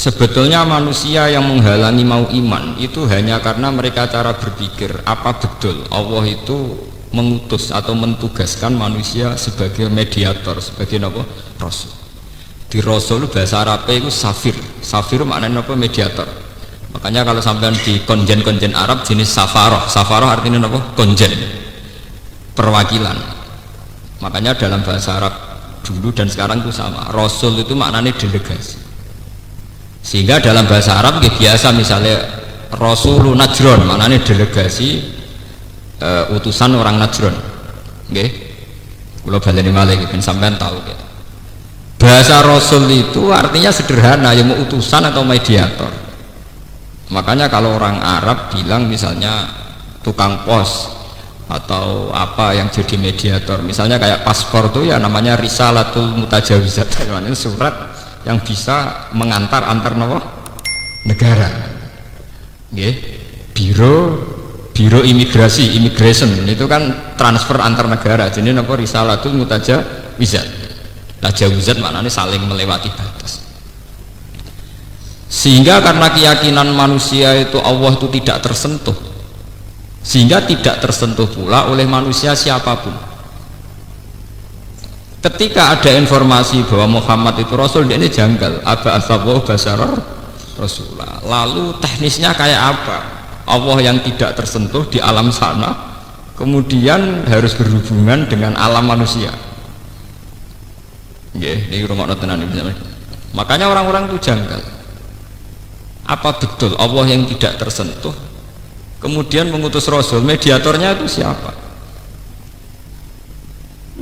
Sebetulnya manusia yang menghalangi mau iman itu hanya karena mereka cara berpikir apa betul Allah itu mengutus atau mentugaskan manusia sebagai mediator, sebagai apa? Rasul. Di Rasul bahasa Arabnya itu safir. Safir maknanya apa? Mediator. Makanya kalau sampean di konjen-konjen Arab jenis safaroh. Safaroh artinya apa? Konjen, perwakilan. Makanya dalam bahasa Arab dulu dan sekarang itu sama. Rasul itu maknanya delegasi. Sehingga dalam bahasa Arab biasa misalnya Rasulun Najron maknanya delegasi utusan orang Najron. Nggih. Kula baleni malih ben sampean tahu gitu. Bahasa Rasul itu artinya sederhana, ya mau utusan atau mediator. Makanya kalau orang Arab bilang misalnya tukang pos atau apa yang jadi mediator, misalnya kayak paspor tuh ya namanya risalatul mutajawizat, namanya surat yang bisa mengantar antar negara. Nggih. Biro imigrasi, immigration itu kan transfer antar negara. Jadi napa risalatul mutajawizat. Tajawuzat maknanya saling melewati batas. Sehingga karena keyakinan manusia itu Allah itu tidak tersentuh, sehingga tidak tersentuh pula oleh manusia siapapun. Ketika ada informasi bahwa Muhammad itu Rasul, dia ini janggal. Aba asabahu basarar Rasulullah. Lalu teknisnya kayak apa? Allah yang tidak tersentuh di alam sana kemudian harus berhubungan dengan alam manusia. Ini rumah tenan. Makanya orang-orang itu janggal. Apa betul Allah yang tidak tersentuh kemudian mengutus Rasul? Mediatornya itu siapa?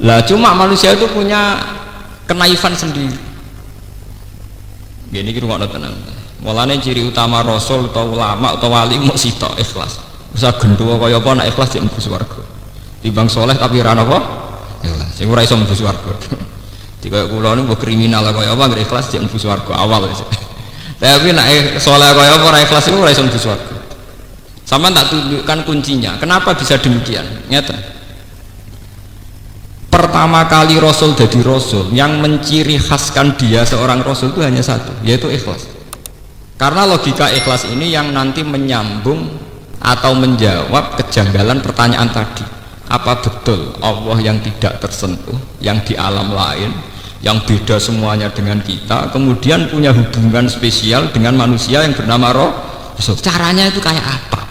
Lah cuma manusia itu punya kenaifan sendiri. Gini rumah tenan. Mulane ciri utama Rasul atau ulama atau wali mau sitok ikhlas. Usah gendho kaya apa nek ikhlas jek mlebu swarga. Timbang soleh tapi ora napa? Ikhlas. Sing ora iso mlebu swarga. Dikaya kula niku kriminal kaya apa nggih ikhlas jek mlebu swarga awal. Tapi nek soleh kaya apa ora ikhlas iku ora iso mlebu swarga. Sampeyan tak tunjukkan kuncinya. Kenapa bisa demikian? Ngeten. Pertama kali Rasul jadi Rasul, yang menciri khaskan dia seorang Rasul itu hanya satu, yaitu ikhlas. Karena logika ikhlas ini yang nanti menyambung atau menjawab kejanggalan pertanyaan tadi. Apa betul Allah yang tidak tersentuh, yang di alam lain, yang beda semuanya dengan kita, kemudian punya hubungan spesial dengan manusia yang bernama Rasul? Caranya itu kayak apa?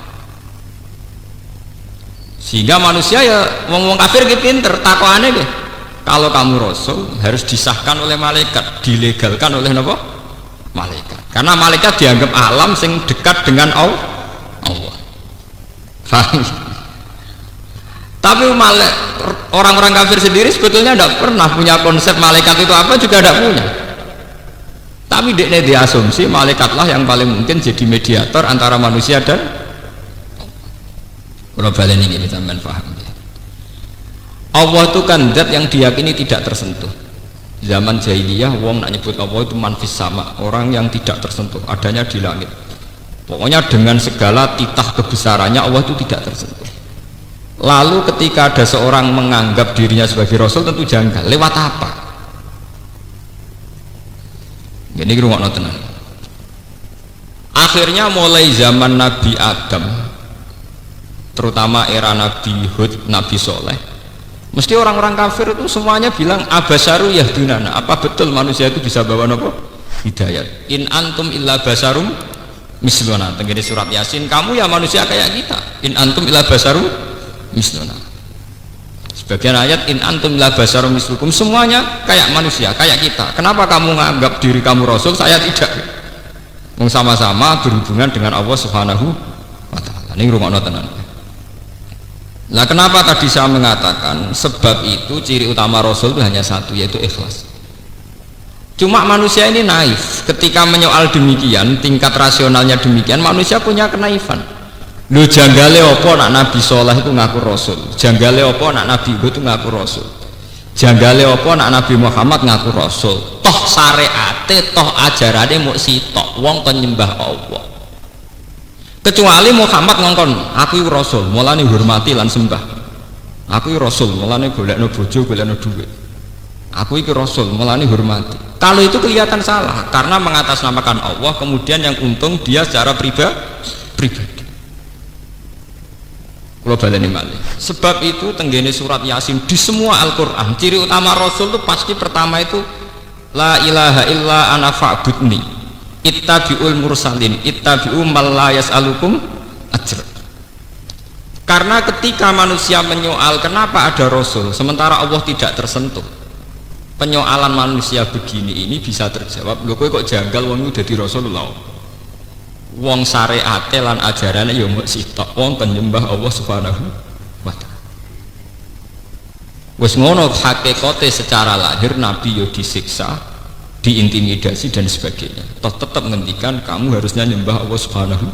Sehingga manusia ya ngomong kafir gitu pinter, takwaannya deh. Kalau kamu Rasul harus disahkan oleh malaikat, dilegalkan oleh apa? Malaikat. Karena malaikat dianggap alam sing dekat dengan Allah. Faham? Tapi orang-orang kafir sendiri sebetulnya tidak pernah punya konsep malaikat itu apa, juga tidak punya. Tapi dia diasumsi malaikatlah yang paling mungkin jadi mediator antara manusia dan kalau balen ini sampean paham ya. Allah itu kan zat yang diyakini tidak tersentuh. Zaman jahiliyah wong nak nyebut Allah itu manfis sama, orang yang tidak tersentuh, adanya di langit. Pokoknya dengan segala titah kebesarannya Allah itu tidak tersentuh. Lalu ketika ada seorang menganggap dirinya sebagai Rasul tentu janggal. Lewat apa? Ini rungokno tenan. Akhirnya mulai zaman Nabi Adam, terutama era Nabi Hud, Nabi Soleh, mesti orang-orang kafir itu semuanya bilang abasaru yahdunana. Apa betul manusia itu bisa bawa nopo? Hidayat. In antum illa basarum misluna. Tenggene surat Yasin, kamu ya manusia kayak kita. In antum illa basarum misluna. Sebagian ayat in antum illa basarum mislukum, semuanya kayak manusia, kayak kita. Kenapa kamu menganggap diri kamu Rasul, saya tidak? Sama-sama berhubungan dengan Allah Subhanahu wa taala. Ini rungokno tenan. Nah, kenapa tadi saya mengatakan sebab itu ciri utama Rasul itu hanya satu, yaitu ikhlas. Cuma manusia ini naif. Ketika menyoal demikian, tingkat rasionalnya demikian, manusia punya kenaifan. Lu janggale apa nak Nabi Soleh itu ngaku Rasul, janggale apa nak Nabi Hud itu ngaku Rasul, janggale apa nak Nabi Muhammad ngaku Rasul. Toh syariate, toh ajarane muk sitok, wong kon nyembah Allah. Kecuali Muhammad ngongkon, aku Rasul, mulane hormati lan sembah. Aku Rasul, mulane golekno bojo, golekno dhuwit. Aku iki Rasul, mulane hormati. Kalau itu kelihatan salah karena mengatasnamakan Allah, kemudian yang untung dia secara pribadi. Kalau baleni malih. Sebab itu tenggene surat Yasin di semua Al-Qur'an, ciri utama Rasul itu pasti pertama itu la ilaha illa ana fa'budni. Ittabi'ul mursalin, ittabi'u man la yas'alukum ajra. Karena ketika manusia menyoal kenapa ada Rasul sementara Allah tidak tersentuh, penyoalan manusia begini ini bisa terjawab. Lho kowe kok janggal wong dadi Rasulullah? Wong syariate lan ajarane ya mung sitok, wong penyembah Allah Subhanahu wa taala. Wis ngono hakikate secara lahir Nabi ya disiksa, diintimidasi dan sebagainya. Toh tetap ngendikan kamu harusnya nyembah Allah Subhanahu